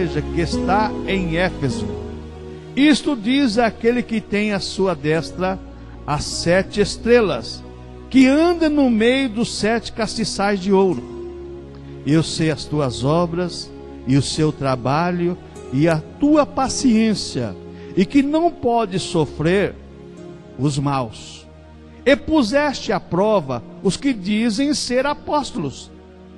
igreja que está em Éfeso. Isto diz aquele que tem à sua destra as 7 estrelas, que anda no meio dos 7 castiçais de ouro. Eu sei as tuas obras, e o seu trabalho, e a tua paciência, e que não pode sofrer os maus. E puseste à prova os que dizem ser apóstolos,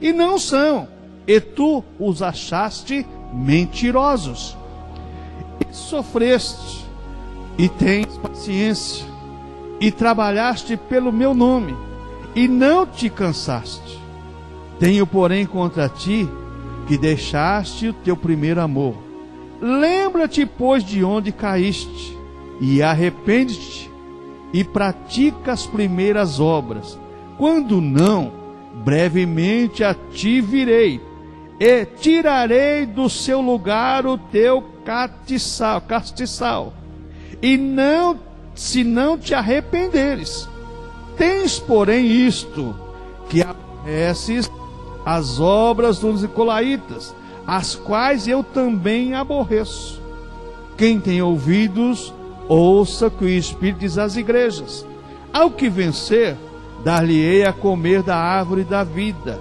e não são, e tu os achaste mentirosos. E sofreste, e tens paciência, e trabalhaste pelo meu nome, e não te cansaste. Tenho, porém, contra ti, que deixaste o teu primeiro amor. Lembra-te, pois, de onde caíste, e arrepende-te, e pratica as primeiras obras. Quando não, brevemente a ti virei, e tirarei do seu lugar o teu castiçal, e não, se não te arrependeres. Tens, porém, isto, que aborreces as obras dos nicolaítas, as quais eu também aborreço. Quem tem ouvidos, ouça o que o Espírito diz às igrejas. Ao que vencer, dar-lhe-ei a comer da árvore da vida,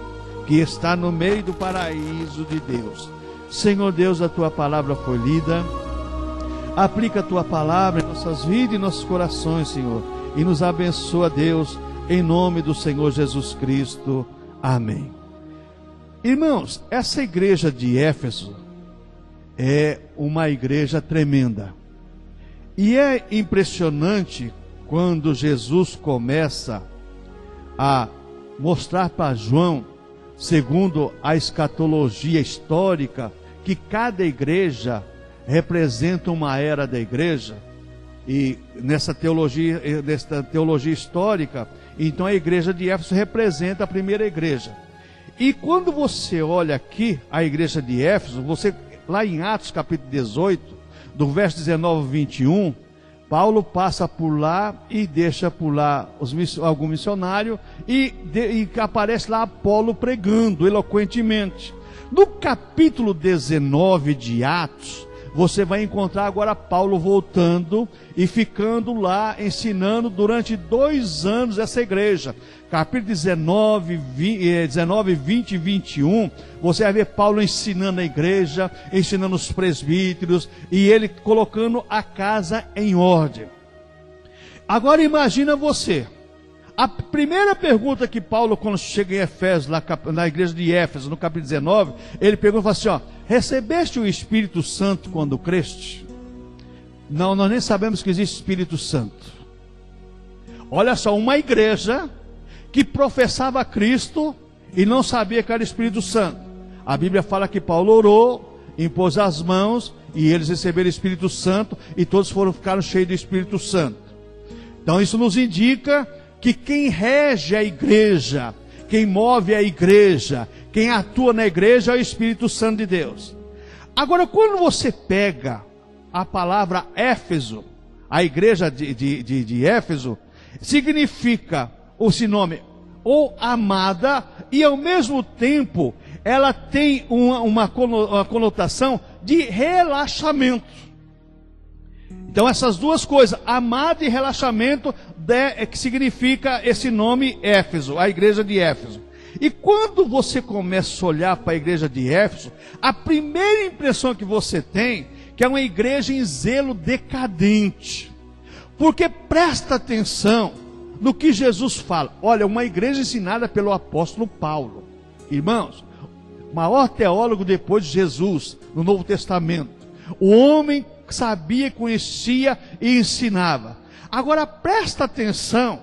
que está no meio do paraíso de Deus. Senhor Deus, a tua palavra foi lida. Aplica a tua palavra em nossas vidas e nossos corações, Senhor, e nos abençoa, Deus, em nome do Senhor Jesus Cristo. Amém. Irmãos, essa igreja de Éfeso é uma igreja tremenda. E é impressionante quando Jesus começa a mostrar para João, segundo a escatologia histórica, que cada igreja representa uma era da igreja. E nessa teologia histórica, então a igreja de Éfeso representa a primeira igreja. E quando você olha aqui a igreja de Éfeso, você lá em Atos capítulo 18, do verso 19 ao 21, Paulo passa por lá e deixa por lá algum missionário e aparece lá Apolo pregando eloquentemente. No capítulo 19 de Atos, você vai encontrar agora Paulo voltando e ficando lá ensinando durante 2 anos essa igreja. Capítulo 19, 20 e 21, você vai ver Paulo ensinando a igreja, ensinando os presbíteros e ele colocando a casa em ordem. Agora imagina você, a primeira pergunta que Paulo, quando chega em Efésios, na igreja de Éfeso, no capítulo 19, ele pergunta assim, ó: recebeste o Espírito Santo quando creste? Não, nós nem sabemos que existe Espírito Santo. Olha só, uma igreja que professava Cristo e não sabia que era Espírito Santo. A Bíblia fala que Paulo orou, impôs as mãos e eles receberam o Espírito Santo e todos ficaram cheios do Espírito Santo. Então isso nos indica que quem rege a igreja, quem move a igreja, quem atua na igreja é o Espírito Santo de Deus. Agora, quando você pega a palavra Éfeso, a igreja de Éfeso, significa esse nome, ou amada, e ao mesmo tempo, ela tem uma conotação de relaxamento. Então essas duas coisas, amada e relaxamento, que significa esse nome Éfeso, a igreja de Éfeso. E quando você começa a olhar para a igreja de Éfeso, a primeira impressão que você tem, que é uma igreja em zelo decadente. Porque presta atenção no que Jesus fala. Olha, uma igreja ensinada pelo apóstolo Paulo. Irmãos, maior teólogo depois de Jesus, no Novo Testamento. O homem sabia, conhecia e ensinava. Agora presta atenção,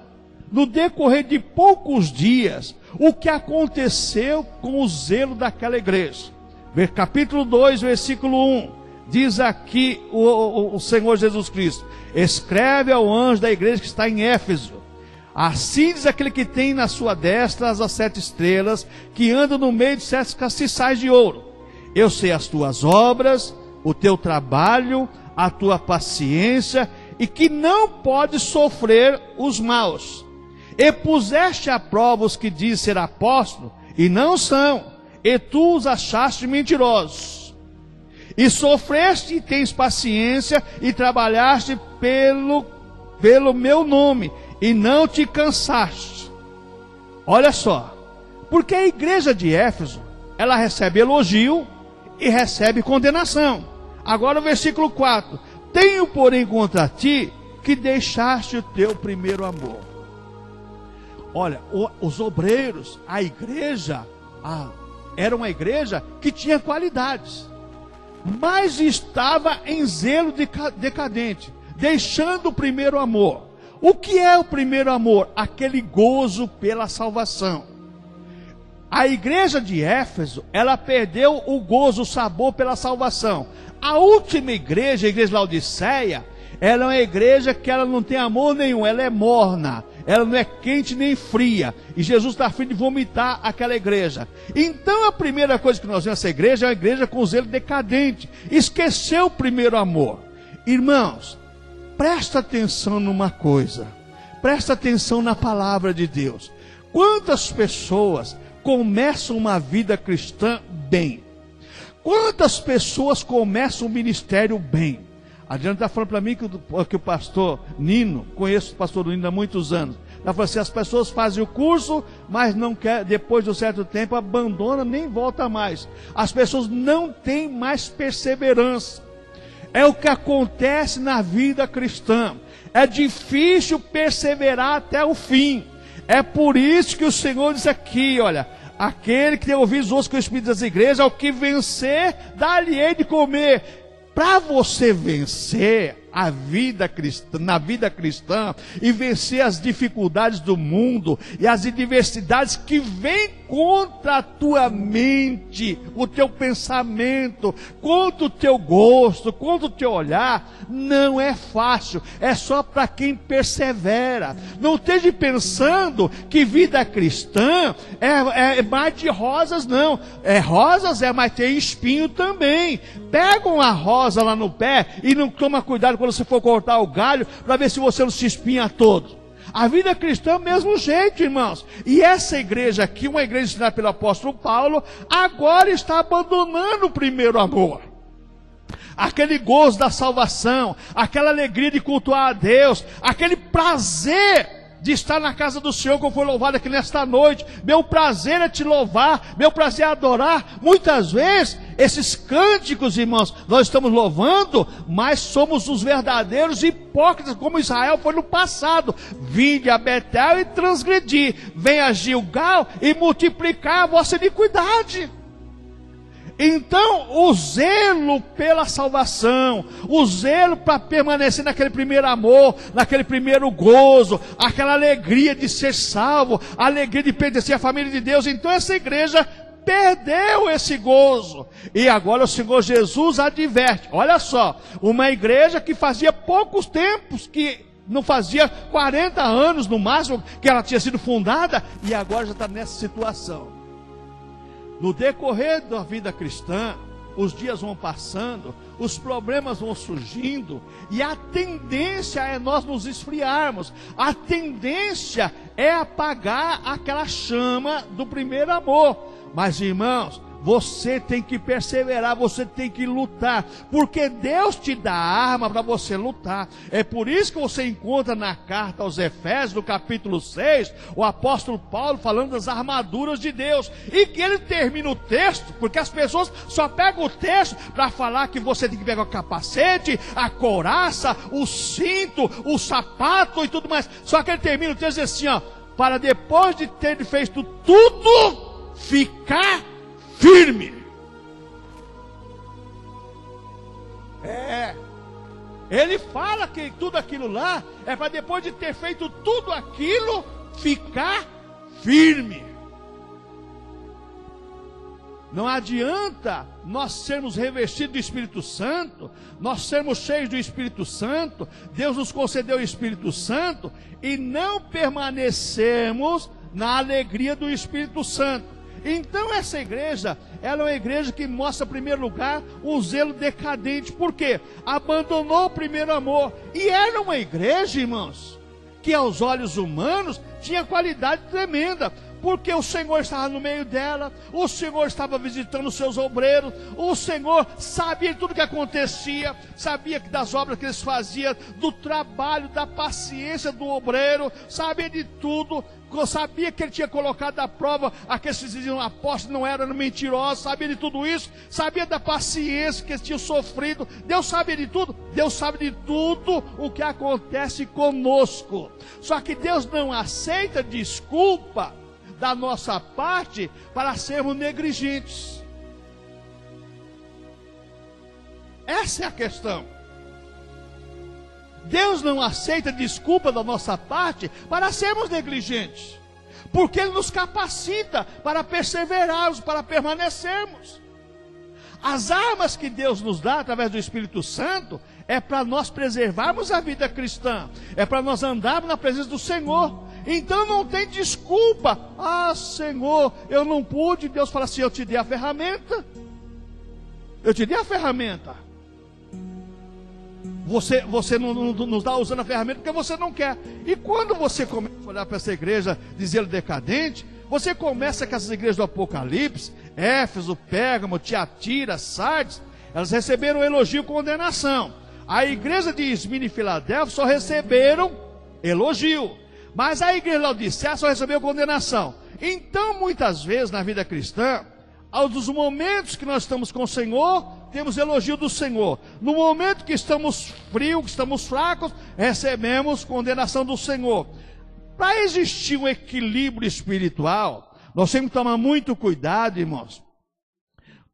no decorrer de poucos dias, o que aconteceu com o zelo daquela igreja. Capítulo 2, versículo 1, diz aqui o Senhor Jesus Cristo: escreve ao anjo da igreja que está em Éfeso, assim diz aquele que tem na sua destra as 7 estrelas, que anda no meio de 7 castiçais de ouro. Eu sei as tuas obras, o teu trabalho, a tua paciência, e que não pode sofrer os maus. E puseste à prova os que dizem ser apóstolos, e não são, e tu os achaste mentirosos. E sofreste e tens paciência e trabalhaste pelo meu nome e não te cansaste. Olha só, porque a igreja de Éfeso, ela recebe elogio e recebe condenação. Agora o versículo 4: tenho porém contra ti que deixaste o teu primeiro amor. Olha, os obreiros, a igreja, era uma igreja que tinha qualidades, mas estava em zelo decadente, deixando o primeiro amor. O que é o primeiro amor? Aquele gozo pela salvação. A igreja de Éfeso, ela perdeu o gozo, o sabor pela salvação. A última igreja, a igreja de Laodiceia, ela é uma igreja que ela não tem amor nenhum, ela é morna, ela não é quente nem fria, e Jesus está a fim de vomitar aquela igreja. Então a primeira coisa que nós vemos nessa igreja é uma igreja com zelo decadente, esqueceu o primeiro amor. Irmãos, presta atenção numa coisa, presta atenção na palavra de Deus. Quantas pessoas começam uma vida cristã bem? Quantas pessoas começam o ministério bem? A Diana está falando para mim que o pastor Nino, conheço o pastor Nino há muitos anos, ela falou assim: as pessoas fazem o curso, mas não quer, depois de um certo tempo abandona, nem volta mais. As pessoas não têm mais perseverança. É o que acontece na vida cristã. É difícil perseverar até o fim. É por isso que o Senhor diz aqui, olha: aquele que tem ouvidos, ouça o que o Espírito das igrejas, ao que vencer, dá-lhe-ei de comer. Para você vencer a vida cristã, na vida cristã, e vencer as dificuldades do mundo e as adversidades que vêm contra a tua mente, o teu pensamento, contra o teu gosto, contra o teu olhar, não é fácil. É só para quem persevera. Não esteja pensando que vida cristã é mais de rosas, não. Rosas, mas tem espinho também. Pega uma rosa lá no pé e não toma cuidado quando você for cortar o galho, para ver se você não se espinha todo. A vida cristã é o mesmo jeito, irmãos. E essa igreja aqui, uma igreja ensinada pelo apóstolo Paulo, agora está abandonando o primeiro amor. Aquele gozo da salvação, aquela alegria de cultuar a Deus, aquele prazer de estar na casa do Senhor, como foi louvado aqui nesta noite. Meu prazer é te louvar, meu prazer é adorar. Muitas vezes, esses cânticos, irmãos, nós estamos louvando, mas somos os verdadeiros hipócritas, como Israel foi no passado. Vinde a Betel e transgredi, venha a Gilgal e multiplicar a vossa iniquidade. Então, o zelo pela salvação, o zelo para permanecer naquele primeiro amor, naquele primeiro gozo, aquela alegria de ser salvo, a alegria de pertencer à família de Deus. Então essa igreja perdeu esse gozo. E agora o Senhor Jesus adverte. Olha só, uma igreja que fazia poucos tempos, que não fazia 40 anos no máximo que ela tinha sido fundada, e agora já está nessa situação. No decorrer da vida cristã, os dias vão passando, os problemas vão surgindo, e a tendência é nós nos esfriarmos, a tendência é apagar aquela chama do primeiro amor. Mas, irmãos, você tem que perseverar, você tem que lutar, porque Deus te dá arma para você lutar. É por isso que você encontra na carta aos Efésios, no capítulo 6, o apóstolo Paulo falando das armaduras de Deus, e que ele termina o texto, porque as pessoas só pegam o texto para falar que você tem que pegar o capacete, a couraça, o cinto, o sapato e tudo mais. Só que ele termina o texto assim, ó: para depois de ter feito tudo, ficar firme. Ele fala que tudo aquilo lá é para depois de ter feito tudo aquilo, ficar firme. Não adianta nós sermos revestidos do Espírito Santo, nós sermos cheios do Espírito Santo, Deus nos concedeu o Espírito Santo, e não permanecermos na alegria do Espírito Santo. Então essa igreja, ela é uma igreja que mostra, em primeiro lugar, um zelo decadente. Por quê? Abandonou o primeiro amor. E era uma igreja, irmãos, que aos olhos humanos tinha qualidade tremenda. porque o Senhor estava no meio dela, o Senhor estava visitando os seus obreiros, o Senhor sabia de tudo que acontecia, sabia das obras que eles faziam, do trabalho, da paciência do obreiro, sabia de tudo, sabia que ele tinha colocado à prova aqueles que diziam apóstolos não eram mentirosos, sabia de tudo isso, sabia da paciência que eles tinham sofrido. Deus sabia de tudo, Deus sabe de tudo o que acontece conosco. Só que Deus não aceita desculpa da nossa parte para sermos negligentes. Essa é a questão. Deus não aceita desculpa da nossa parte para sermos negligentes, porque Ele nos capacita para perseverarmos, para permanecermos. As armas que Deus nos dá através do Espírito Santo é para nós preservarmos a vida cristã, é para nós andarmos na presença do Senhor. Então não tem desculpa. Ah, Senhor, eu não pude. Deus fala assim: eu te dei a ferramenta. Eu te dei a ferramenta. Você não está usando a ferramenta porque você não quer. E quando você começa a olhar para essa igreja, dizer decadente, você começa com essas igrejas do Apocalipse, Éfeso, Pérgamo, Tiatira, Sardes, elas receberam elogio e condenação. A igreja de Esmirna e Filadélfia só receberam elogio, mas a igreja de Laodiceia só recebeu condenação. Então, muitas vezes na vida cristã, aos momentos que nós estamos com o Senhor, temos elogio do Senhor. No momento que estamos frios, que estamos fracos, recebemos condenação do Senhor. Para existir um equilíbrio espiritual, nós temos que tomar muito cuidado, irmãos.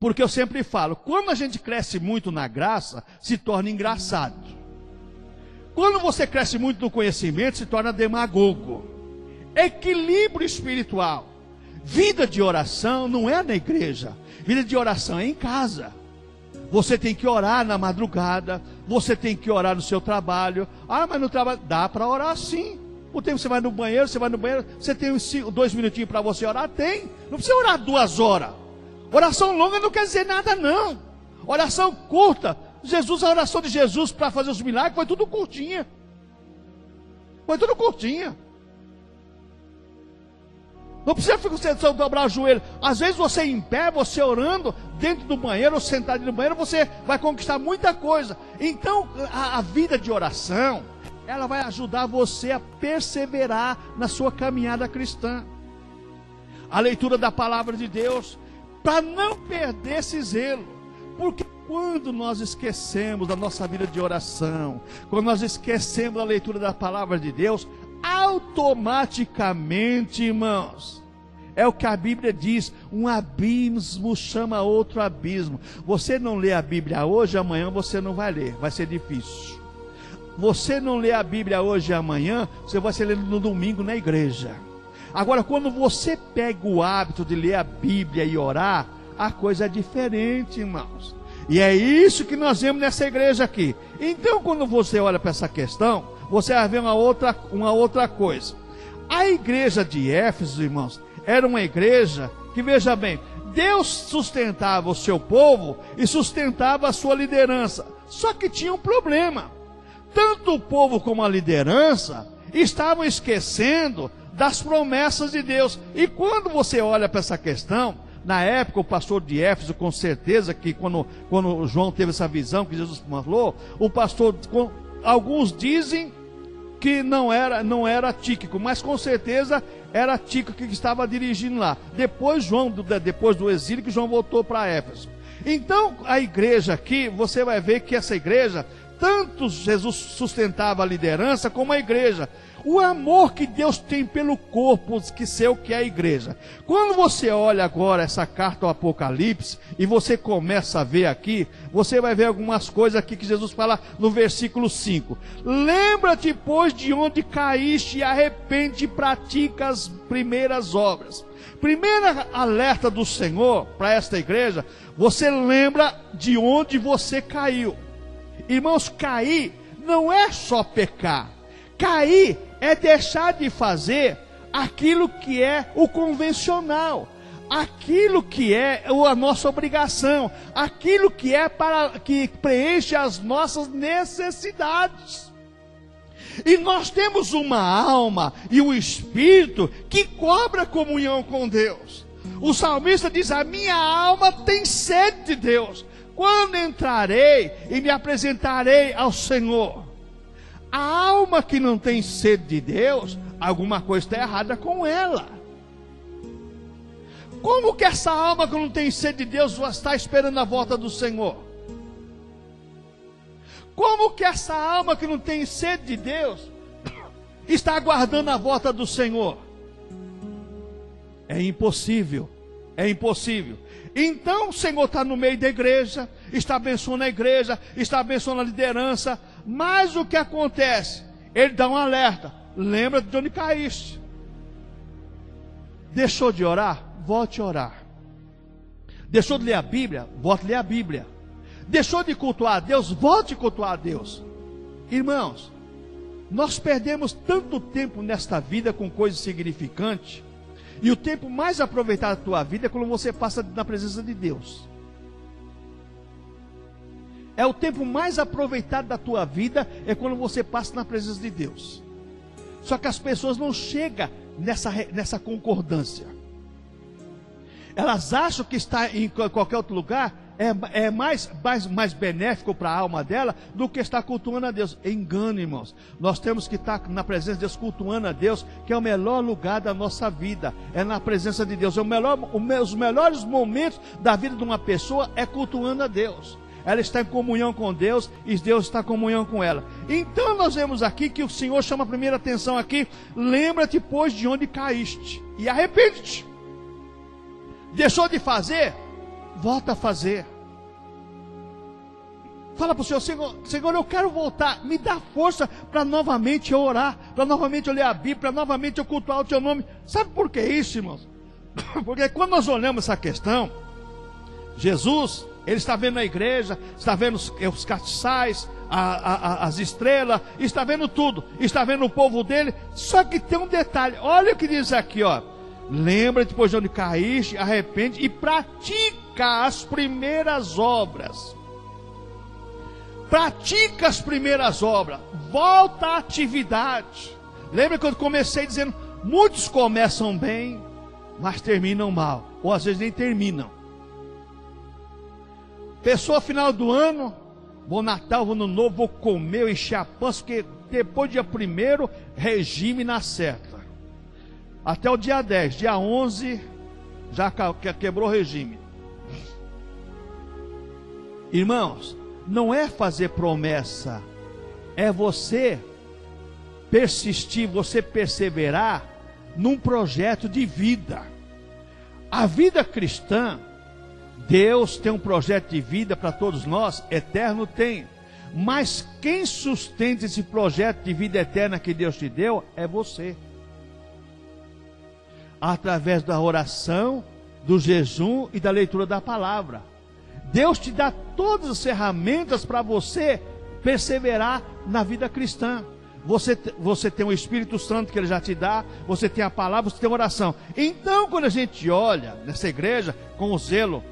Porque eu sempre falo, quando a gente cresce muito na graça, se torna engraçado. Quando você cresce muito no conhecimento, se torna demagogo. Equilíbrio espiritual. Vida de oração não é na igreja. Vida de oração é em casa. Você tem que orar na madrugada. Você tem que orar no seu trabalho. Ah, mas no trabalho dá para orar sim. O tempo você vai no banheiro, você tem 2 minutinhos para você orar? Tem. Não precisa orar 2 horas. Oração longa não quer dizer nada não. Oração curta. A oração de Jesus para fazer os milagres foi tudo curtinha. Foi tudo curtinha. Não precisa ficar dobrar o joelho. Às vezes você em pé, você orando dentro do banheiro ou sentado no banheiro, você vai conquistar muita coisa. Então a vida de oração, ela vai ajudar você a perseverar na sua caminhada cristã. A leitura da palavra de Deus, para não perder esse zelo. Porque quando nós esquecemos da nossa vida de oração, quando nós esquecemos da leitura da palavra de Deus, automaticamente, irmãos, é o que a Bíblia diz, um abismo chama outro abismo. Você não lê a Bíblia hoje, amanhã você não vai ler, vai ser difícil. Você não lê a Bíblia hoje e amanhã, você vai ser lendo no domingo na igreja. Agora, quando você pega o hábito de ler a Bíblia e orar, a coisa é diferente, irmãos. E é isso que nós vemos nessa igreja aqui. Então, quando você olha para essa questão, você vai ver uma outra coisa. A igreja de Éfeso, irmãos, era uma igreja que, veja bem, Deus sustentava o seu povo e sustentava a sua liderança. Só que tinha um problema. Tanto o povo como a liderança estavam esquecendo das promessas de Deus. E quando você olha para essa questão, na época o pastor de Éfeso, com certeza que quando João teve essa visão que Jesus falou, o pastor, alguns dizem que não era Tíquico, mas com certeza era Tíquico que estava dirigindo lá. Depois do exílio, que João voltou para Éfeso. Então a igreja aqui, você vai ver que essa igreja, tanto Jesus sustentava a liderança como a igreja. O amor que Deus tem pelo corpo, que é a igreja. Quando você olha agora essa carta ao Apocalipse, e você começa a ver aqui, você vai ver algumas coisas aqui que Jesus fala no versículo 5. Lembra-te, pois, de onde caíste, e arrepende e pratica as primeiras obras. Primeira alerta do Senhor para esta igreja, você lembra de onde você caiu. Irmãos, cair não é só pecar. Cair é deixar de fazer aquilo que é o convencional, aquilo que é a nossa obrigação, aquilo que preenche as nossas necessidades. E nós temos uma alma e um espírito que cobra comunhão com Deus. O salmista diz: a minha alma tem sede de Deus. Quando entrarei e me apresentarei ao Senhor? A alma que não tem sede de Deus, alguma coisa está errada com ela. Como que essa alma que não tem sede de Deus está esperando a volta do Senhor? Como que essa alma que não tem sede de Deus está aguardando a volta do Senhor? É impossível, é impossível. Então o Senhor está no meio da igreja, está abençoando a igreja, está abençoando a liderança, mas o que acontece? Ele dá um alerta: lembra de onde caíste. Deixou de orar? Volte a orar. Deixou de ler a Bíblia? Volte a ler a Bíblia. Deixou de cultuar a Deus? Volte a cultuar a Deus. Irmãos, nós perdemos tanto tempo nesta vida com coisas insignificantes, e o tempo mais aproveitado da tua vida é quando você passa na presença de Deus. É o tempo mais aproveitado da tua vida é quando você passa na presença de Deus. Só que as pessoas não chegam nessa concordância. Elas acham que estar em qualquer outro lugar é mais benéfico para a alma dela do que estar cultuando a Deus. Engano, irmãos. Nós temos que estar na presença de Deus, cultuando a Deus, que é o melhor lugar da nossa vida. É na presença de Deus. Os melhores momentos da vida de uma pessoa é cultuando a Deus. Ela está em comunhão com Deus e Deus está em comunhão com ela. Então nós vemos aqui que o Senhor chama a primeira atenção aqui: lembra-te, pois, de onde caíste e arrepende-te. Deixou de fazer? Volta a fazer. Fala para o Senhor: Senhor, eu quero voltar. Me dá força para novamente eu orar, para novamente eu ler a Bíblia, para novamente eu cultuar o teu nome. Sabe por que isso, irmãos? Porque quando nós olhamos essa questão, Jesus, ele está vendo a igreja, está vendo os castiçais, as estrelas, está vendo tudo, está vendo o povo dele. Só que tem um detalhe: olha o que diz aqui, ó: lembra-te, pois, de onde caíste, arrepende e pratica as primeiras obras. Pratica as primeiras obras. Volta à atividade. Lembra quando comecei dizendo: muitos começam bem, mas terminam mal, ou às vezes nem terminam. Pessoa, final do ano, vou Natal, vou no Novo, vou comer, encher a pança, porque depois do dia 1º, regime na certa. Até o dia 10, dia 11, já quebrou o regime. Irmãos, não é fazer promessa, é você persistir, você perseverar num projeto de vida. A vida cristã, Deus tem um projeto de vida para todos nós, eterno tem. Mas quem sustenta esse projeto de vida eterna que Deus te deu é você. Através da oração, do jejum e da leitura da palavra. Deus te dá todas as ferramentas para você perseverar na vida cristã. Você tem o Espírito Santo que Ele já te dá, você tem a palavra, você tem a oração. Então, quando a gente olha nessa igreja com o zelo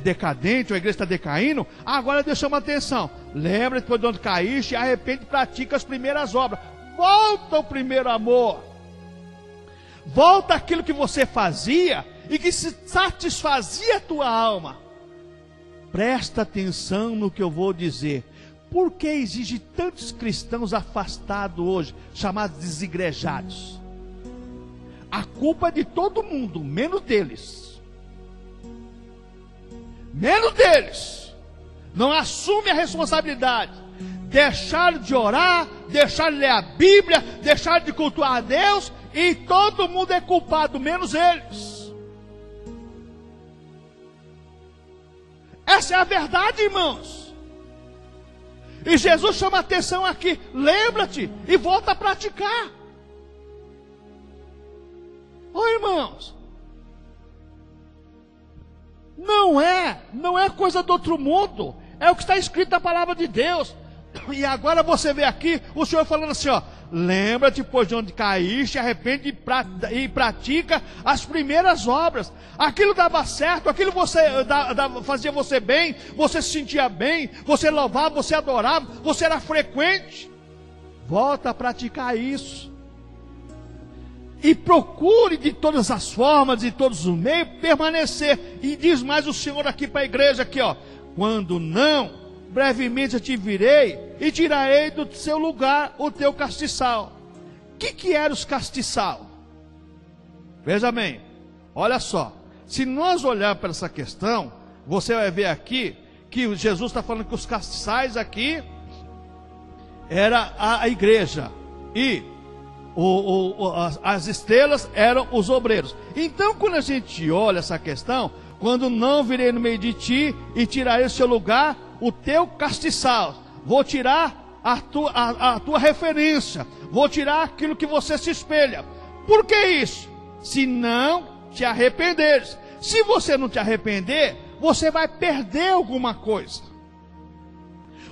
decadente, a igreja está decaindo, agora Deus chama a atenção: lembra-te de onde caíste, arrepende e pratica as primeiras obras. Volta ao primeiro amor. Volta àquilo que você fazia e que satisfazia a tua alma. Presta atenção no que eu vou dizer. Por que existe tantos cristãos afastados hoje, chamados desigrejados? A culpa é de todo mundo, menos deles. Menos deles. Não assume a responsabilidade. Deixaram de orar, deixaram de ler a Bíblia, deixaram de cultuar a Deus, e todo mundo é culpado, menos eles. Essa é a verdade, irmãos. E Jesus chama a atenção aqui: lembra-te e volta a praticar. Ô irmãos, não é coisa do outro mundo, é o que está escrito na palavra de Deus. E agora você vê aqui o Senhor falando assim, ó: lembra-te, pois, de onde caíste, arrepende e pratica as primeiras obras. Aquilo dava certo, aquilo fazia você bem, você se sentia bem, você louvava, você adorava, você era frequente. volta a praticar isso. E procure de todas as formas, de todos os meios, permanecer. E diz mais o Senhor aqui para a igreja, aqui ó. Quando não, brevemente eu te virei e tirarei do seu lugar o teu castiçal. O que era os castiçal? Veja bem, olha só. Se nós olharmos para essa questão, você vai ver aqui que Jesus está falando que os castiçais aqui era a igreja e as estrelas eram os obreiros. Então, quando a gente olha essa questão, quando não virei no meio de ti e tirarei do seu lugar o teu castiçal, vou tirar a tua referência, vou tirar aquilo que você se espelha. Por que isso? Se não te arrependeres. Se você não te arrepender, você vai perder alguma coisa.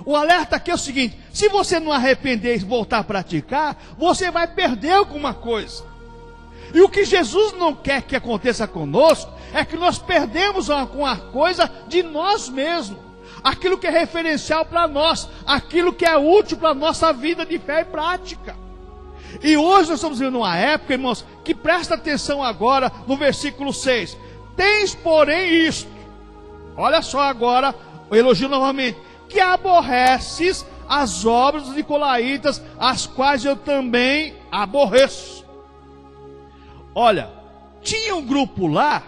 O alerta aqui é o seguinte: se você não arrepender e voltar a praticar, você vai perder alguma coisa. E o que Jesus não quer que aconteça conosco é que nós perdemos alguma coisa de nós mesmos, aquilo que é referencial para nós, aquilo que é útil para a nossa vida de fé e prática. E hoje nós estamos vivendo uma época, irmãos, que presta atenção agora no versículo 6. Tens, porém, isto. Olha só agora o elogio novamente. Que aborreces as obras dos nicolaítas, as quais eu também aborreço. Olha, tinha um grupo lá,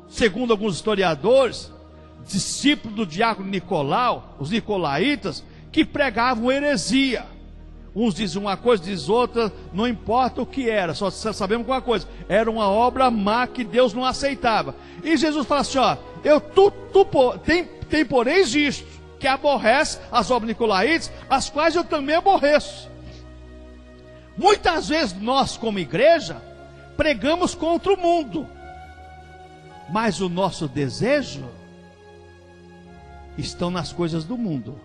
segundo alguns historiadores, discípulos do diácono Nicolau, os nicolaítas, que pregavam heresia. Uns dizem uma coisa, dizem outra, não importa o que era, só sabemos uma coisa: era uma obra má que Deus não aceitava. E Jesus fala assim: ó, tem porém isto, que aborrece as obras nicolaítas, as quais eu também aborreço. Muitas vezes nós, como igreja, pregamos contra o mundo, mas o nosso desejo estão nas coisas do mundo.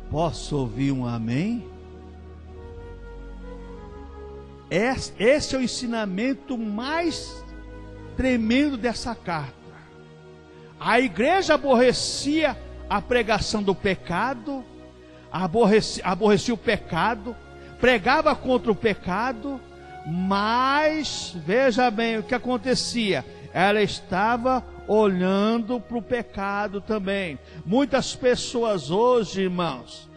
Posso ouvir um amém? Esse é o ensinamento mais tremendo dessa carta. A igreja aborrecia a pregação do pecado, aborrecia o pecado, pregava contra o pecado, mas veja bem o que acontecia: ela estava olhando para o pecado também. Muitas pessoas hoje, irmãos,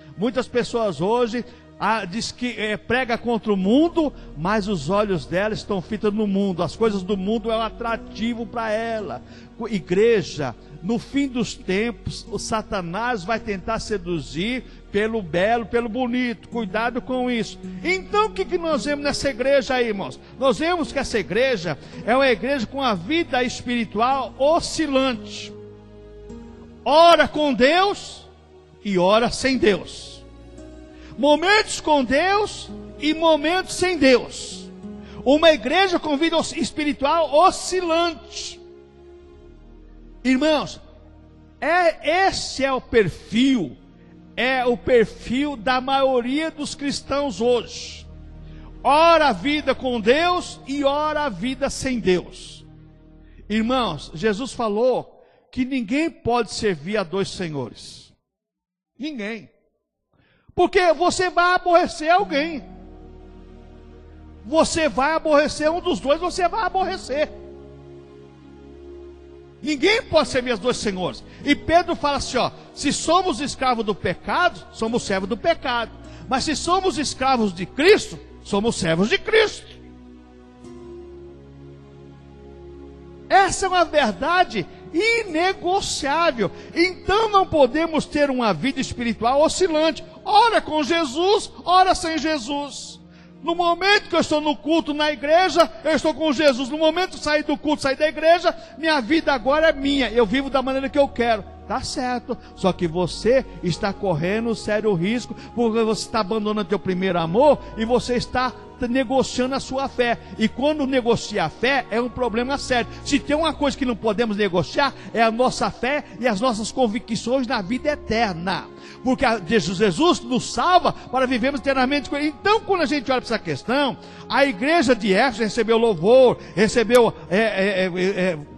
diz que prega contra o mundo, mas os olhos dela estão fitos no mundo. As coisas do mundo é um atrativo para ela. Igreja, no fim dos tempos, o Satanás vai tentar seduzir pelo belo, pelo bonito. Cuidado com isso. Então o que nós vemos nessa igreja aí, irmãos? Nós vemos que essa igreja é uma igreja com a vida espiritual oscilante. Ora com Deus e ora sem Deus. Momentos com Deus e momentos sem Deus. Uma igreja com vida espiritual oscilante. Irmãos, esse é o perfil da maioria dos cristãos hoje. Ora a vida com Deus e ora a vida sem Deus. Irmãos, Jesus falou que ninguém pode servir a dois senhores. Ninguém. Porque você vai aborrecer alguém. Você vai aborrecer um dos dois, você vai aborrecer. Ninguém pode servir os dois senhores. E Pedro fala assim, ó: se somos escravos do pecado, somos servos do pecado. Mas se somos escravos de Cristo, somos servos de Cristo. Essa é uma verdade inegociável. Então não podemos ter uma vida espiritual oscilante. Ora com Jesus, ora sem Jesus. No momento que eu estou no culto na igreja, eu estou com Jesus. No momento que eu sair do culto, sair da igreja, minha vida agora é minha. Eu vivo da maneira que eu quero. Tá certo. Só que você está correndo sério risco, porque você está abandonando teu primeiro amor e você está negociando a sua fé. E quando negocia a fé, é um problema sério. Se tem uma coisa que não podemos negociar, é a nossa fé e as nossas convicções na vida eterna. Porque Jesus nos salva para vivermos eternamente com Ele. Então, quando a gente olha para essa questão, a igreja de Éfeso recebeu louvor, recebeu,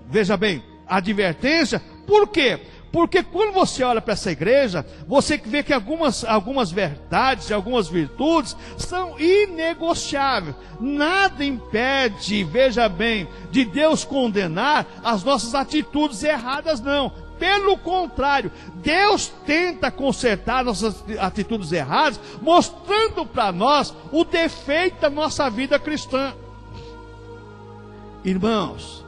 veja bem, advertência. Por quê? Porque quando você olha para essa igreja, você vê que algumas verdades, algumas virtudes são inegociáveis. Nada impede, veja bem, de Deus condenar as nossas atitudes erradas, não. Pelo contrário, Deus tenta consertar nossas atitudes erradas, mostrando para nós o defeito da nossa vida cristã. Irmãos,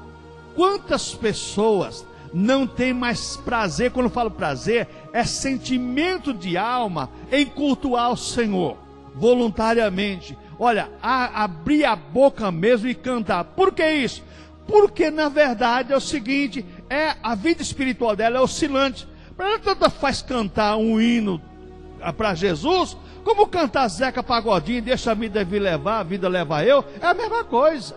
quantas pessoas não têm mais prazer? Quando eu falo prazer, é sentimento de alma em cultuar o Senhor, voluntariamente. Olha, abrir a boca mesmo e cantar. Por que isso? Porque na verdade é o seguinte, a vida espiritual dela é oscilante. Ela tanto faz cantar um hino para Jesus, como cantar Zeca Pagodinho, deixa a vida vir levar, a vida leva eu, é a mesma coisa.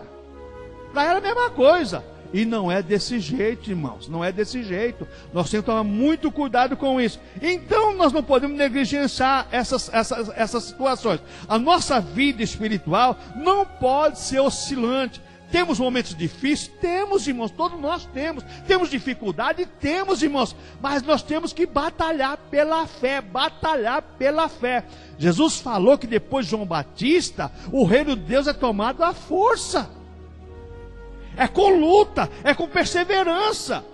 Para ela é a mesma coisa. E não é desse jeito, irmãos, não é desse jeito. Nós temos que tomar muito cuidado com isso. Então nós não podemos negligenciar essas situações. A nossa vida espiritual não pode ser oscilante. Temos momentos difíceis? Temos, irmãos, todos nós temos. Temos dificuldade? Temos, irmãos. Mas nós temos que batalhar pela fé, batalhar pela fé. Jesus falou que depois de João Batista, o reino de Deus é tomado à força. É com luta, é com perseverança.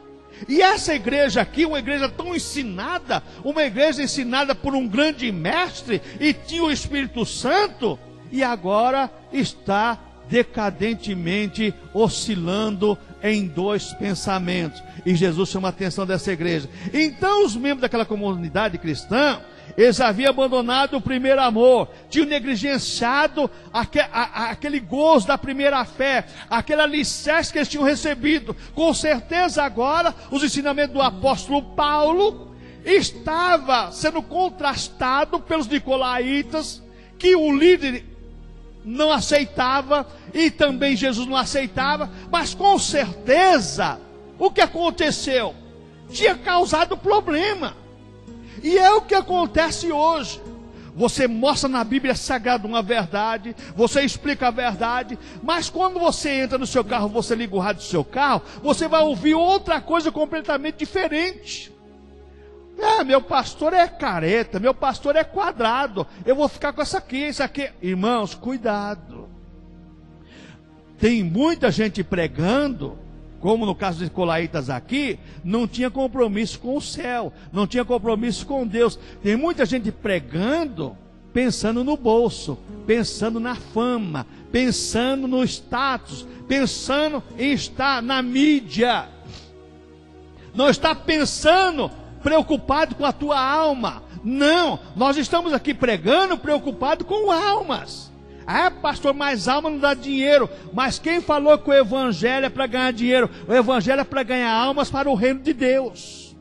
E essa igreja aqui, uma igreja tão ensinada, uma igreja ensinada por um grande mestre, e tinha o Espírito Santo, e agora está decadentemente oscilando em dois pensamentos. E Jesus chama a atenção dessa igreja. Então os membros daquela comunidade cristã, eles haviam abandonado o primeiro amor, tinham negligenciado aquele gozo da primeira fé, aquele alicerce que eles tinham recebido. Com certeza agora, os ensinamentos do apóstolo Paulo estava sendo contrastado pelos nicolaítas, que o líder não aceitava, e também Jesus não aceitava, mas com certeza, o que aconteceu? Tinha causado problema. E é o que acontece hoje. Você mostra na Bíblia Sagrada uma verdade, você explica a verdade, mas quando você entra no seu carro, você liga o rádio do seu carro, você vai ouvir outra coisa completamente diferente. Meu pastor é careta, meu pastor é quadrado, eu vou ficar com essa aqui, isso aqui. Irmãos, cuidado. Tem muita gente pregando, como no caso dos nicolaítas aqui, não tinha compromisso com o céu, não tinha compromisso com Deus. Tem muita gente pregando, pensando no bolso, pensando na fama, pensando no status, pensando em estar na mídia. Não está pensando, preocupado com a tua alma. Não, nós estamos aqui pregando, preocupado com almas. Pastor, mas alma não dá dinheiro. Mas quem falou que o evangelho é para ganhar dinheiro? O evangelho é para ganhar almas para o reino de Deus.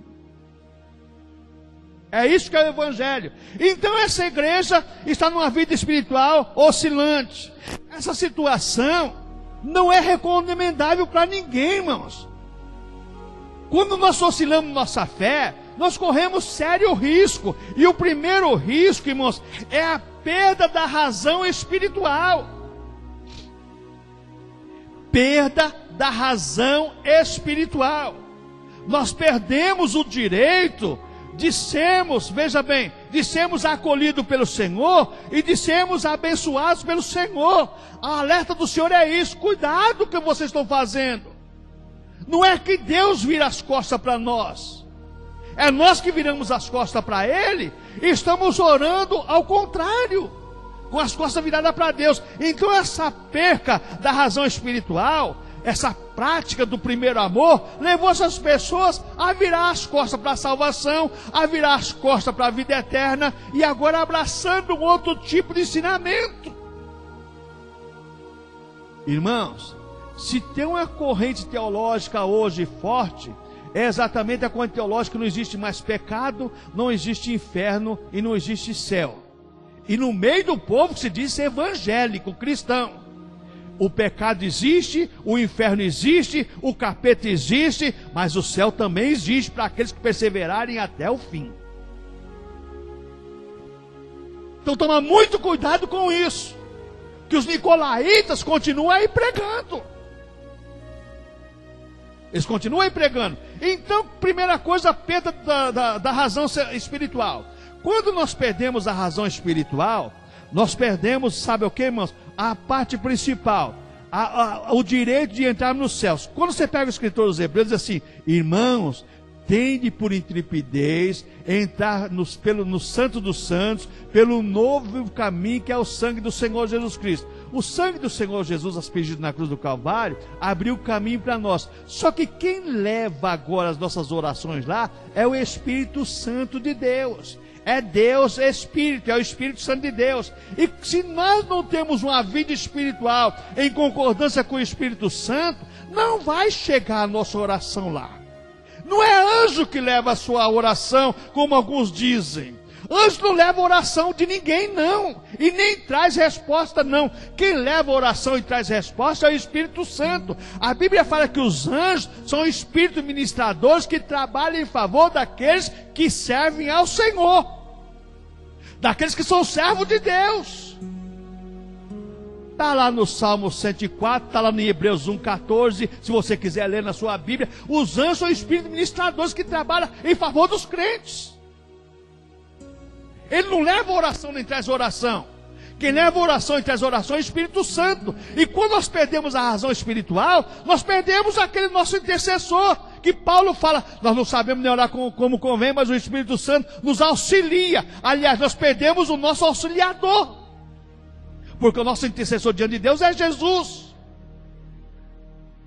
É isso que é o evangelho. Então essa igreja está numa vida espiritual oscilante. Essa situação não é recomendável para ninguém, irmãos. Quando nós oscilamos nossa fé, nós corremos sério risco. E o primeiro risco, irmãos, é a perda da razão espiritual. Perda da razão espiritual. Nós perdemos o direito de sermos, veja bem, de sermos acolhidos pelo Senhor e de sermos abençoados pelo Senhor. A alerta do Senhor é isso. Cuidado com o que vocês estão fazendo. Não é que Deus vira as costas para nós. É nós que viramos as costas para Ele e estamos orando ao contrário, com as costas viradas para Deus. Então essa perca da razão espiritual, essa prática do primeiro amor, levou essas pessoas a virar as costas para a salvação, a virar as costas para a vida eterna, e agora abraçando um outro tipo de ensinamento. Irmãos, se tem uma corrente teológica hoje forte, é exatamente a corrente teológica que não existe mais pecado, não existe inferno e não existe céu. E no meio do povo se diz evangélico, cristão. O pecado existe, o inferno existe, o capeta existe, mas o céu também existe para aqueles que perseverarem até o fim. Então toma muito cuidado com isso, que os nicolaítas continuam aí pregando. Eles continuam empregando. Então, primeira coisa, a perda da razão espiritual. Quando nós perdemos a razão espiritual, nós perdemos, sabe o que, irmãos? A parte principal, o direito de entrar nos céus. Quando você pega o escritor dos Hebreus, diz assim: irmãos, tende por intrepidez entrar no Santo dos Santos, pelo novo caminho que é o sangue do Senhor Jesus Cristo. O sangue do Senhor Jesus, aspergido na cruz do Calvário, abriu o caminho para nós. Só que quem leva agora as nossas orações lá é o Espírito Santo de Deus. É Deus, é Espírito, é o Espírito Santo de Deus. E se nós não temos uma vida espiritual em concordância com o Espírito Santo, não vai chegar a nossa oração lá. Não é anjo que leva a sua oração, como alguns dizem. Anjo não leva oração de ninguém, não. E nem traz resposta, não. Quem leva oração e traz resposta é o Espírito Santo. A Bíblia fala que os anjos são espíritos ministradores que trabalham em favor daqueles que servem ao Senhor. Daqueles que são servos de Deus. Está lá no Salmo 104, está lá no Hebreus 1,14, se você quiser ler na sua Bíblia. Os anjos são espíritos ministradores que trabalham em favor dos crentes. Ele não leva oração nem traz oração. Quem leva oração e traz oração é o Espírito Santo. E quando nós perdemos a razão espiritual, nós perdemos aquele nosso intercessor, que Paulo fala, nós não sabemos nem orar como convém, mas o Espírito Santo nos auxilia. Aliás, nós perdemos o nosso auxiliador, porque o nosso intercessor diante de Deus é Jesus.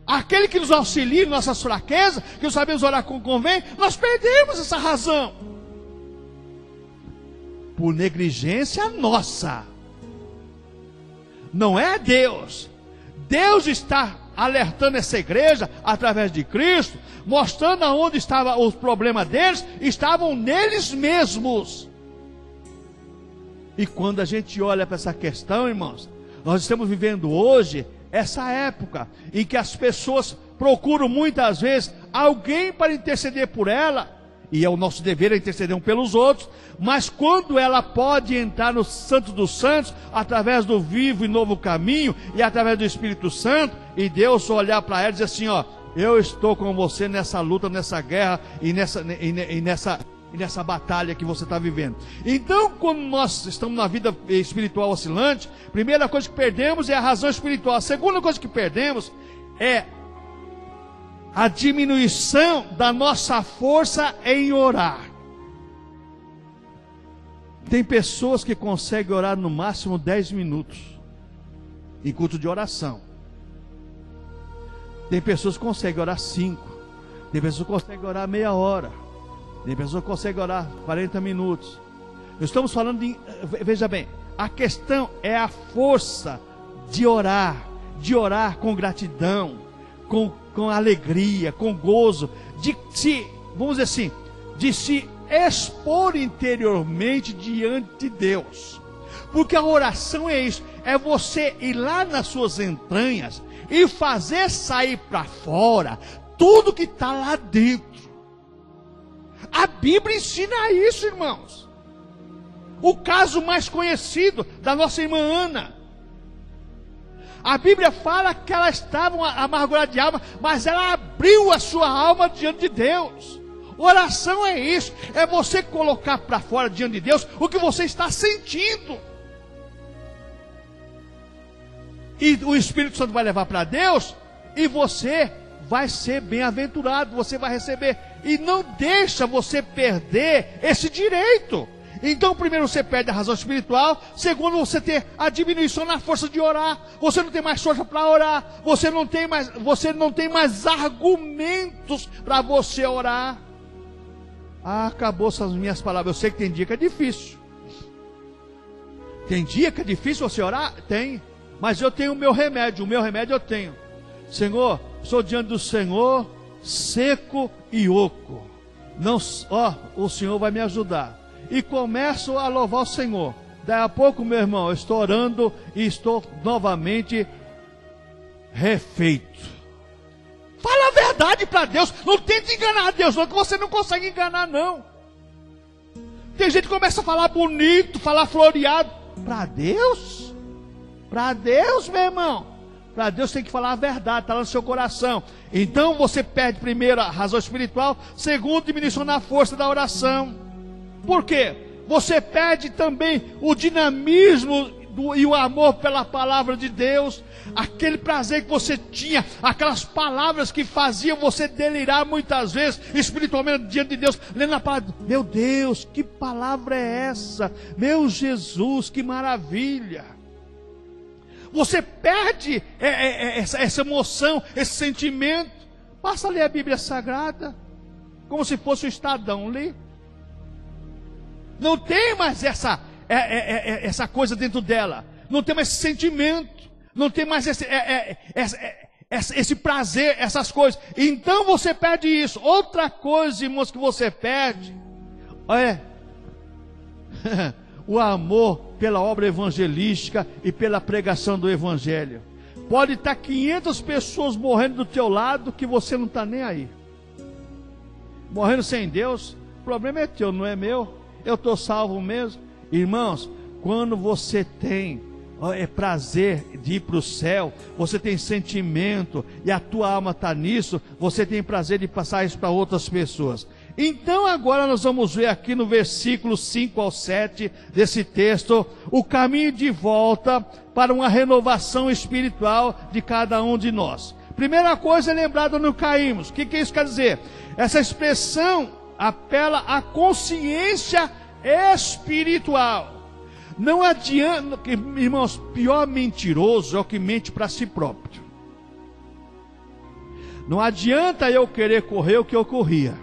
Aquele que nos auxilia em nossas fraquezas, que não sabemos orar como convém, nós perdemos essa razão. Por negligência nossa. Não é Deus. Deus está alertando essa igreja através de Cristo, mostrando aonde estavam os problemas deles, estavam neles mesmos. E quando a gente olha para essa questão, irmãos, nós estamos vivendo hoje essa época em que as pessoas procuram muitas vezes alguém para interceder por ela, e é o nosso dever interceder um pelos outros, mas quando ela pode entrar no Santo dos Santos, através do vivo e novo caminho, e através do Espírito Santo, e Deus olhar para ela e dizer assim, ó, eu estou com você nessa luta, nessa guerra, e nessa batalha que você está vivendo. Então, quando nós estamos na vida espiritual oscilante, a primeira coisa que perdemos é a razão espiritual. A segunda coisa que perdemos é a diminuição da nossa força em orar. Tem pessoas que conseguem orar no máximo 10 minutos em culto de oração. Tem pessoas que conseguem orar 5. Tem pessoas que conseguem orar meia hora. Tem pessoas que conseguem orar 40 minutos. Estamos falando de, veja bem, a questão é a força de orar com gratidão, com alegria, com gozo, de se, vamos dizer assim, de se expor interiormente diante de Deus. Porque a oração é isso, é você ir lá nas suas entranhas e fazer sair para fora tudo que está lá dentro. A Bíblia ensina isso, irmãos. O caso mais conhecido da nossa irmã Ana. A Bíblia fala que ela estava amargurada de alma, mas ela abriu a sua alma diante de Deus. Oração é isso, é você colocar para fora diante de Deus o que você está sentindo. E o Espírito Santo vai levar para Deus, e você vai ser bem-aventurado, você vai receber. E não deixa você perder esse direito. Então, primeiro você perde a razão espiritual. Segundo, você tem a diminuição na força de orar. Você não tem mais força para orar. Você não tem mais argumentos para você orar. Ah, acabou essas minhas palavras. Eu sei que tem dia que é difícil. Tem dia que é difícil você orar? Tem. Mas eu tenho o meu remédio. O meu remédio eu tenho. Senhor, estou diante do Senhor, seco e oco. Não, ó, o Senhor vai me ajudar. E começo a louvar o Senhor. Daí a pouco, meu irmão, eu estou orando e estou novamente refeito. Fala a verdade para Deus. Não tente enganar Deus, não, que você não consegue enganar, não. Tem gente que começa a falar bonito, falar floreado. Para Deus? Para Deus, meu irmão. Para Deus tem que falar a verdade, está lá no seu coração. Então você perde primeiro a razão espiritual, segundo, diminuição na força da oração. Por quê? Você perde também o dinamismo e o amor pela palavra de Deus, aquele prazer que você tinha, aquelas palavras que faziam você delirar muitas vezes, espiritualmente diante de Deus, lendo a palavra. Meu Deus, que palavra é essa? Meu Jesus, que maravilha! Você perde essa emoção, esse sentimento. Passa a ler a Bíblia Sagrada, como se fosse o Estadão, lê. Não tem mais essa coisa dentro dela, não tem mais esse sentimento, não tem mais esse prazer, essas coisas. Então você perde isso. Outra coisa, irmãos, que você perde é o amor pela obra evangelística e pela pregação do evangelho. Pode estar 500 pessoas morrendo do teu lado que você não está nem aí, morrendo sem Deus. O problema é teu, não é meu. Eu estou salvo mesmo. Irmãos, quando você tem prazer de ir para o céu, você tem sentimento e a tua alma está nisso, você tem prazer de passar isso para outras pessoas. Então agora nós vamos ver aqui no versículo 5 ao 7 desse texto, o caminho de volta para uma renovação espiritual de cada um de nós. Primeira coisa é lembrar de onde caímos. O que isso quer dizer? Essa expressão apela à consciência espiritual. Não adianta, irmãos, pior mentiroso é o que mente para si próprio. Não adianta eu querer correr o que eu corria.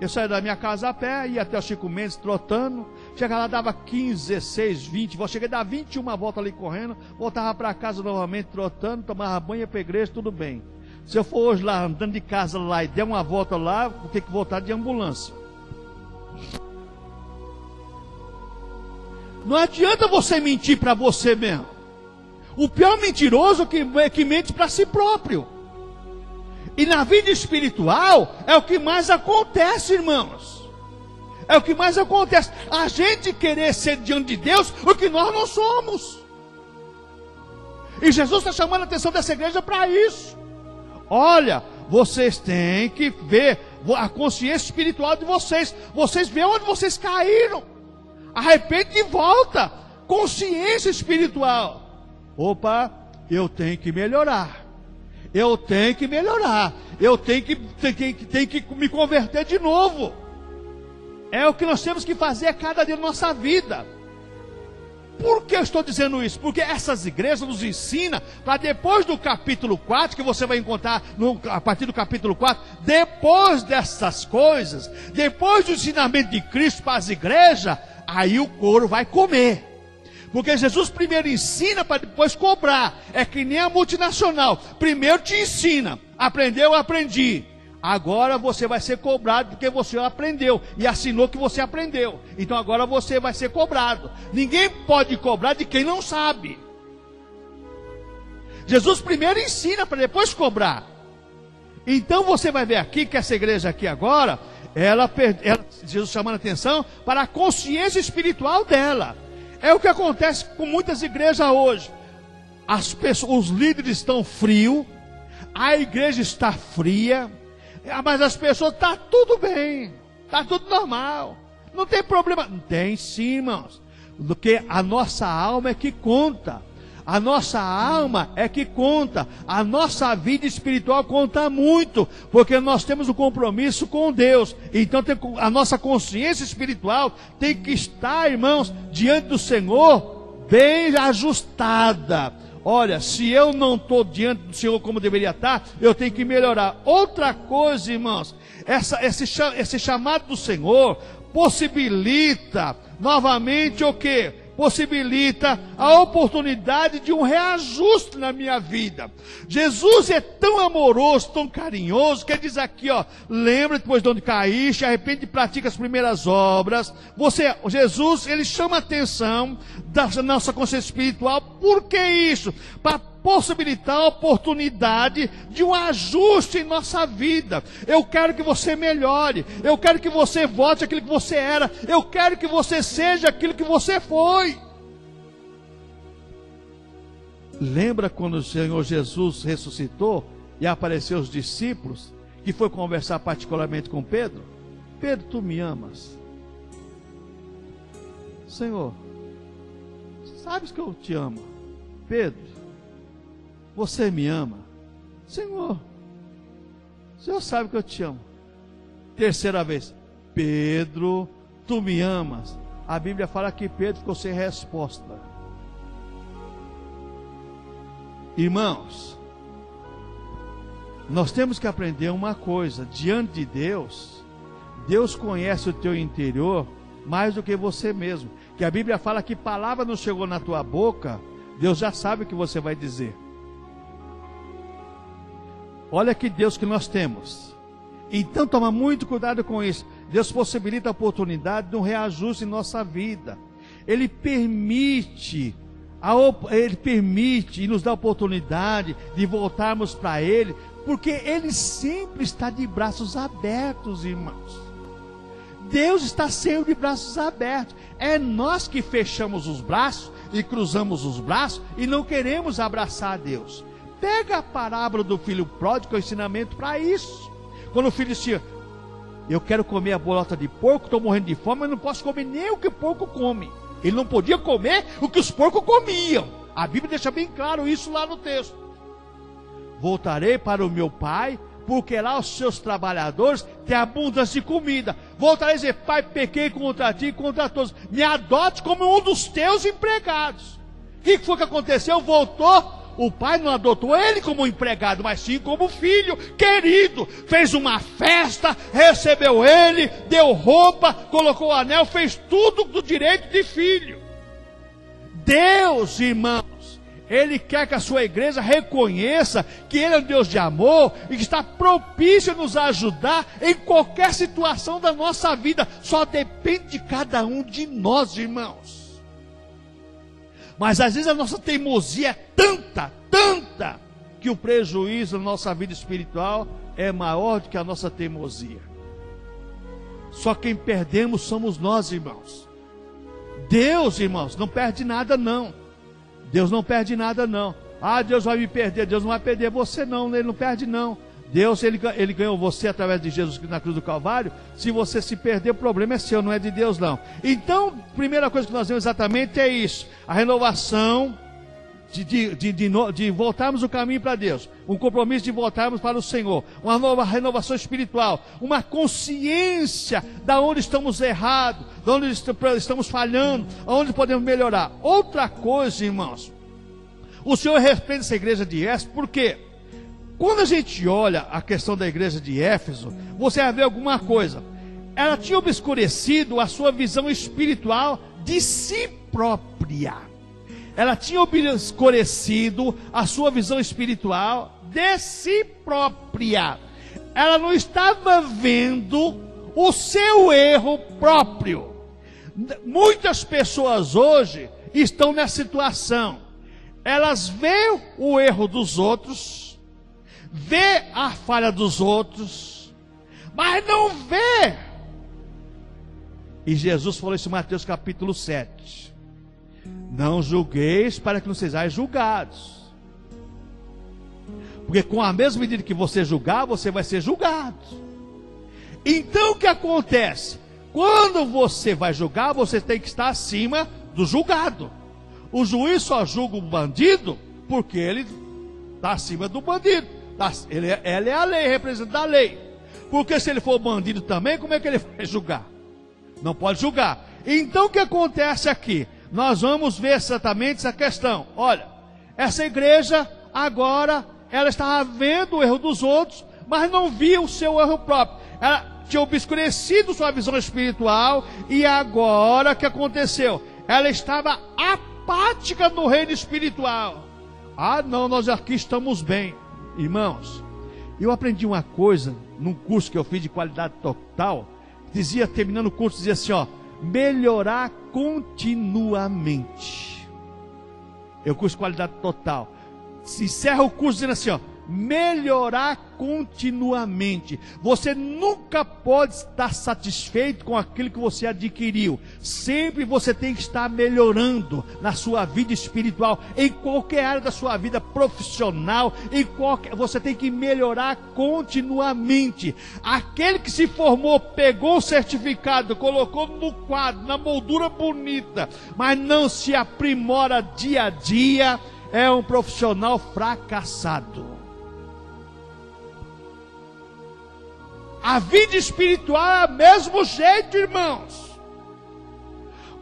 Eu saía da minha casa a pé, ia até o Chico Mendes trotando, chegava lá, dava 15, 16, 20, cheguei a dar 21 voltas ali correndo, voltava para casa novamente trotando, tomava banho, ia para a igreja, tudo bem. Se eu for hoje lá, andando de casa lá e der uma volta lá, vou ter que voltar de ambulância. Não adianta você mentir para você mesmo. O pior mentiroso é que mente para si próprio. E na vida espiritual é o que mais acontece, irmãos. É o que mais acontece. A gente querer ser diante de Deus o que nós não somos. E Jesus está chamando a atenção dessa igreja para isso. Olha, vocês têm que ver a consciência espiritual de vocês. Vocês veem onde vocês caíram. Arrepende e volta. Consciência espiritual. Opa, eu tenho que melhorar. Eu tenho que melhorar. Eu tenho que me converter de novo. É o que nós temos que fazer a cada dia da nossa vida. Por que eu estou dizendo isso? Porque essas igrejas nos ensinam para depois do capítulo 4, que você vai encontrar a partir do capítulo 4, depois dessas coisas, depois do ensinamento de Cristo para as igrejas, aí o couro vai comer. Porque Jesus primeiro ensina para depois cobrar. É que nem a multinacional. Primeiro te ensina. Aprendeu, aprendi. Agora você vai ser cobrado porque você aprendeu e assinou que você aprendeu. Então agora você vai ser cobrado. Ninguém pode cobrar de quem não sabe. Jesus primeiro ensina para depois cobrar. Então você vai ver aqui que essa igreja aqui agora, Jesus chamando a atenção para a consciência espiritual dela. É o que acontece com muitas igrejas hoje. Os líderes estão frios, a igreja está fria, mas as pessoas, está tudo bem, está tudo normal, não tem problema. Tem sim, irmãos, porque a nossa alma é que conta. A nossa alma é que conta. A nossa vida espiritual conta muito, porque nós temos um compromisso com Deus. Então a nossa consciência espiritual tem que estar, irmãos, diante do Senhor, bem ajustada. Olha, se eu não estou diante do Senhor como deveria estar, eu tenho que melhorar. Outra coisa, irmãos, esse chamado do Senhor possibilita novamente o quê? Possibilita a oportunidade de um reajuste na minha vida. Jesus é tão amoroso, tão carinhoso, que ele diz aqui, ó, lembra depois de onde caíste, arrepende e pratica as primeiras obras. Jesus, ele chama a atenção da nossa consciência espiritual. Por que isso? Para possibilitar a oportunidade de um ajuste em nossa vida. Eu quero que você melhore, eu quero que você volte àquilo que você era, eu quero que você seja aquilo que você foi. Lembra quando o Senhor Jesus ressuscitou e apareceu aos discípulos, que foi conversar particularmente com Pedro? Pedro, tu me amas? Senhor, sabes que eu te amo. Pedro, você me ama? Senhor, o Senhor sabe que eu te amo. Terceira vez, Pedro, tu me amas? A Bíblia fala que Pedro ficou sem resposta. Irmãos, nós temos que aprender uma coisa: diante de Deus, Deus conhece o teu interior mais do que você mesmo. Que a Bíblia fala que palavra não chegou na tua boca, Deus já sabe o que você vai dizer. Olha que Deus que nós temos. Então toma muito cuidado com isso. Deus possibilita a oportunidade de um reajuste em nossa vida. Ele permite e nos dá a oportunidade de voltarmos para Ele, porque Ele sempre está de braços abertos, irmãos. Deus está sempre de braços abertos. É nós que fechamos os braços e cruzamos os braços e não queremos abraçar a Deus. Pega a parábola do filho pródigo, o ensinamento para isso. Quando o filho dizia: eu quero comer a bolota de porco, estou morrendo de fome, mas não posso comer nem o que o porco come. Ele não podia comer o que os porcos comiam. A Bíblia deixa bem claro isso lá no texto. Voltarei para o meu pai, porque lá os seus trabalhadores têm abundância de comida. Voltarei a dizer: pai, pequei contra ti e contra todos. Me adote como um dos teus empregados. O que foi que aconteceu? Voltou. O pai não adotou ele como empregado, mas sim como filho querido. Fez uma festa, recebeu ele, deu roupa, colocou o anel, fez tudo do direito de filho. Deus, irmãos, Ele quer que a sua igreja reconheça que Ele é um Deus de amor e que está propício a nos ajudar em qualquer situação da nossa vida. Só depende de cada um de nós, irmãos. Mas às vezes a nossa teimosia é tanta, que o prejuízo na nossa vida espiritual é maior do que a nossa teimosia. Só quem perdemos somos nós, irmãos. Deus, irmãos, não perde nada não. Deus não perde nada não. Ah, Deus vai me perder. Deus não vai perder você não, Ele não perde não. Deus, ele ganhou você através de Jesus na cruz do Calvário. Se você se perder, o problema é seu, não é de Deus não. Então, primeira coisa que nós vemos exatamente é isso: a renovação de voltarmos o caminho para Deus, um compromisso de voltarmos para o Senhor, uma nova renovação espiritual, uma consciência da onde estamos errados, de onde estamos falhando, aonde podemos melhorar. Outra coisa, irmãos, o Senhor repreende essa igreja de Éfeso, por quê? Quando a gente olha a questão da igreja de Éfeso, você vai ver alguma coisa. Ela tinha obscurecido a sua visão espiritual de si própria. Ela tinha obscurecido a sua visão espiritual de si própria. Ela não estava vendo o seu erro próprio. Muitas pessoas hoje estão nessa situação. Elas veem o erro dos outros, vê a falha dos outros, mas não vê. E Jesus falou isso em Mateus capítulo 7. Não julgueis para que não sejais julgados. Porque com a mesma medida que você julgar, você vai ser julgado. Então o que acontece? Quando você vai julgar, você tem que estar acima do julgado. O juiz só julga o bandido porque ele está acima do bandido. Ele é a lei, representa a lei. Porque se ele for bandido também, como é que ele vai julgar? Não pode julgar. Então o que acontece aqui? Nós vamos ver exatamente essa questão. Olha, essa igreja agora, ela estava vendo o erro dos outros, mas não via o seu erro próprio. Ela tinha obscurecido sua visão espiritual, e agora o que aconteceu? Ela estava apática no reino espiritual. Ah não, nós aqui estamos bem. Irmãos, eu aprendi uma coisa num curso que eu fiz de qualidade total. Dizia, terminando o curso, dizia assim, ó: melhorar continuamente. Eu curso de qualidade total. Se encerra o curso dizendo assim, ó: melhorar continuamente. Você nunca pode estar satisfeito com aquilo que você adquiriu. Sempre você tem que estar melhorando na sua vida espiritual, em qualquer área da sua vida profissional, você tem que melhorar continuamente. Aquele que se formou, pegou o certificado, colocou no quadro, na moldura bonita, mas não se aprimora dia a dia, é um profissional fracassado. A vida espiritual é do mesmo jeito, irmãos.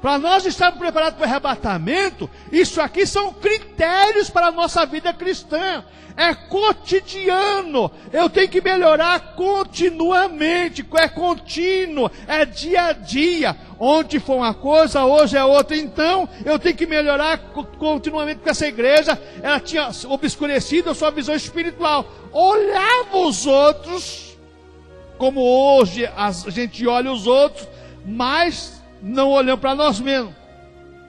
Para nós estarmos preparados para o arrebatamento, isso aqui são critérios para a nossa vida cristã. É cotidiano. Eu tenho que melhorar continuamente. É contínuo. É dia a dia. Ontem foi uma coisa, hoje é outra. Então, eu tenho que melhorar continuamente, porque essa igreja, ela tinha obscurecido a sua visão espiritual. Olhava os outros, como hoje a gente olha os outros, mas não olhamos para nós mesmos.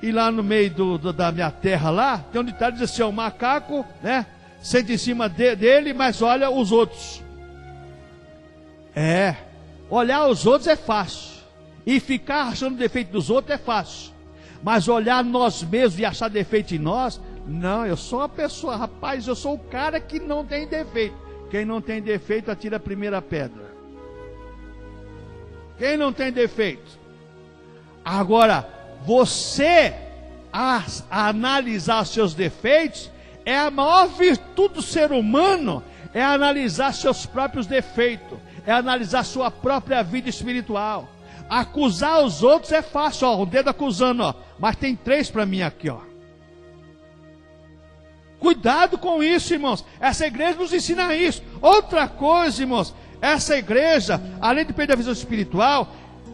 E lá no meio da minha terra lá, tem um ditado que diz assim: o macaco, né, senta em cima dele, mas olha os outros. Olhar os outros é fácil, e ficar achando defeito dos outros é fácil, mas olhar nós mesmos e achar defeito em nós, não. Eu sou uma pessoa, rapaz, eu sou o cara que não tem defeito. Quem não tem defeito, atira a primeira pedra. Quem não tem defeito? Agora, você a analisar seus defeitos, é a maior virtude do ser humano, é analisar seus próprios defeitos, é analisar sua própria vida espiritual. Acusar os outros é fácil, ó, o dedo acusando, ó, mas tem 3 para mim aqui, ó. Cuidado com isso, irmãos. Essa igreja nos ensina isso. Outra coisa, irmãos, essa igreja, além de perder a visão espiritual,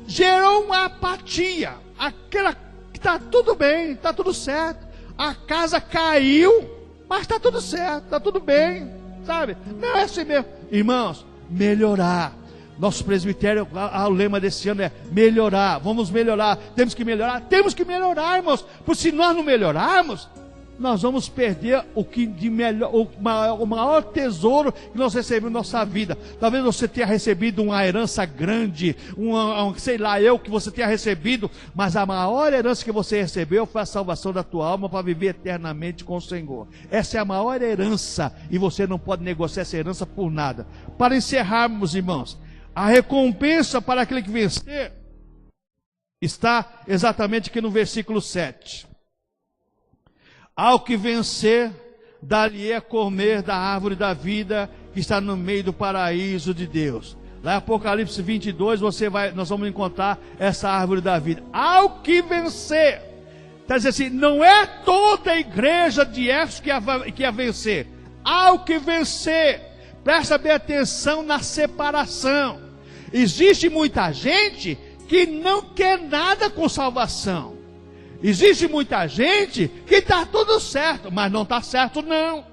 gerou uma apatia. Aquela que está tudo bem, está tudo certo. A casa caiu, mas está tudo certo, está tudo bem, sabe? Não é assim mesmo. Irmãos, melhorar. Nosso presbitério, o lema desse ano é melhorar. Vamos melhorar. Temos que melhorar, irmãos. Porque se nós não melhorarmos, nós vamos perder o que de melhor, o maior tesouro que nós recebemos na nossa vida. Talvez você tenha recebido uma herança grande, sei lá, que você tenha recebido, mas a maior herança que você recebeu foi a salvação da tua alma para viver eternamente com o Senhor. Essa é a maior herança e você não pode negociar essa herança por nada. Para encerrarmos, irmãos, a recompensa para aquele que vencer está exatamente aqui no versículo 7. Ao que vencer, dá-lhe a comer da árvore da vida que está no meio do paraíso de Deus. Lá em Apocalipse 22, nós vamos encontrar essa árvore da vida. Ao que vencer. Está dizendo assim, não é toda a igreja de Éfeso que ia vencer. Ao que vencer. Presta bem atenção na separação. Existe muita gente que não quer nada com salvação. Existe muita gente que está tudo certo, mas não está certo não.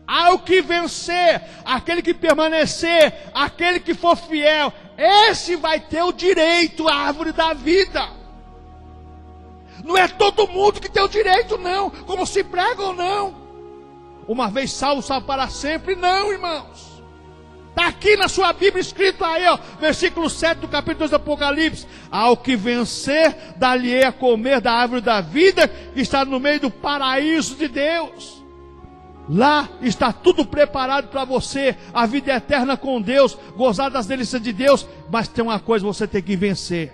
Ao que vencer, aquele que permanecer, aquele que for fiel, esse vai ter o direito à árvore da vida. Não é todo mundo que tem o direito não, como se prega ou não. Uma vez salvo, salvo para sempre, não, irmãos. Está aqui na sua Bíblia escrito aí, ó, versículo 7 do capítulo 2 do Apocalipse. Ao que vencer, dá-lhe a comer da árvore da vida, que está no meio do paraíso de Deus. Lá está tudo preparado para você, a vida eterna com Deus, gozar das delícias de Deus. Mas tem uma coisa, você tem que vencer.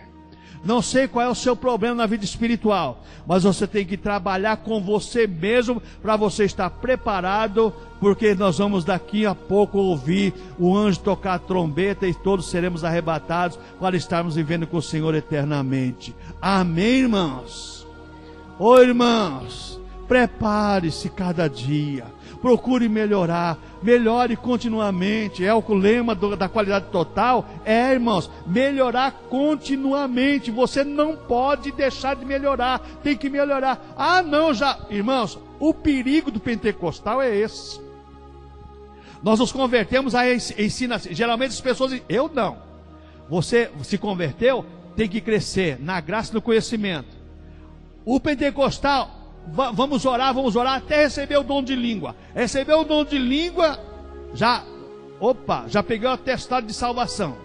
Não sei qual é o seu problema na vida espiritual, mas você tem que trabalhar com você mesmo para você estar preparado, porque nós vamos daqui a pouco ouvir o anjo tocar a trombeta e todos seremos arrebatados para estarmos vivendo com o Senhor eternamente. Amém, irmãos? Ô irmãos, prepare-se cada dia. Procure melhorar, melhore continuamente. É o lema da qualidade total. Irmãos, melhorar continuamente. Você não pode deixar de melhorar. Tem que melhorar. Irmãos, o perigo do pentecostal é esse. Nós nos convertemos a ensina. Geralmente as pessoas dizem, eu não. Você se converteu, tem que crescer na graça e no conhecimento. O pentecostal, vamos orar até receber o dom de língua. Receber o dom de língua, já peguei o atestado de salvação.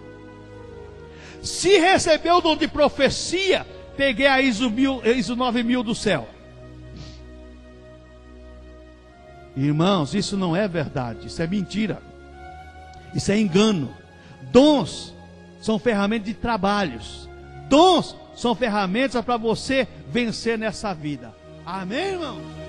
Se recebeu o dom de profecia, peguei a ISO 9000 do céu. Irmãos, isso não é verdade, isso é mentira, isso é engano. Dons são ferramentas de trabalhos, dons são ferramentas para você vencer nessa vida. Amém, irmãos?